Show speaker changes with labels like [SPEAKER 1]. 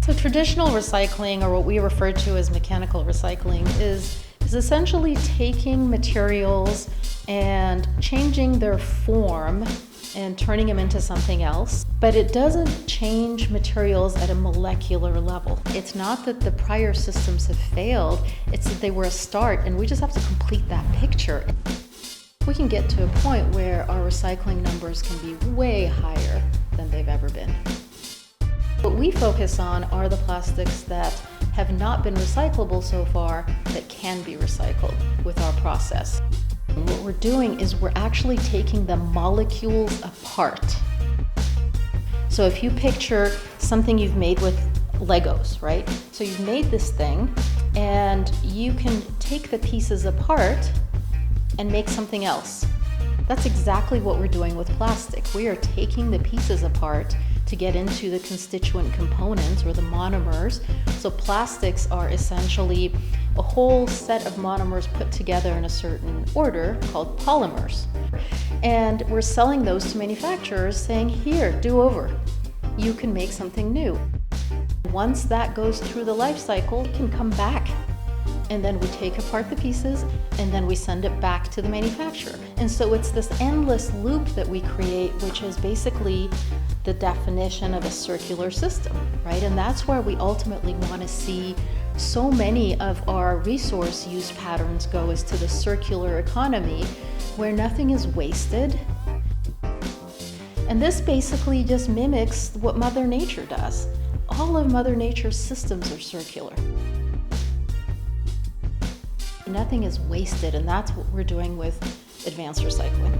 [SPEAKER 1] So traditional recycling, or what we refer to as mechanical recycling, is essentially taking materials and changing their form and turning them into something else. But it doesn't change materials at a molecular level. It's not that the prior systems have failed, it's that they were a start, and we just have to complete that picture. We can get to a point where our recycling numbers can be way higher than they've ever been. What we focus on are the plastics that have not been recyclable so far that can be recycled with our process. And what we're doing is we're actually taking the molecules apart. So if you picture something you've made with Legos, right? So you've made this thing and you can take the pieces apart and make something else. That's exactly what we're doing with plastic. We are taking the pieces apart to get into the constituent components, or the monomers. So plastics are essentially a whole set of monomers put together in a certain order called polymers. And we're selling those to manufacturers saying, here, do over. You can make something new. Once that goes through the life cycle, it can come back. And then we take apart the pieces and then we send it back to the manufacturer. And so it's this endless loop that we create, which is basically the definition of a circular system, right? And that's where we ultimately want to see so many of our resource use patterns go, is to the circular economy, where nothing is wasted. And this basically just mimics what Mother Nature does. All of Mother Nature's systems are circular. Nothing is wasted, and that's what we're doing with advanced recycling.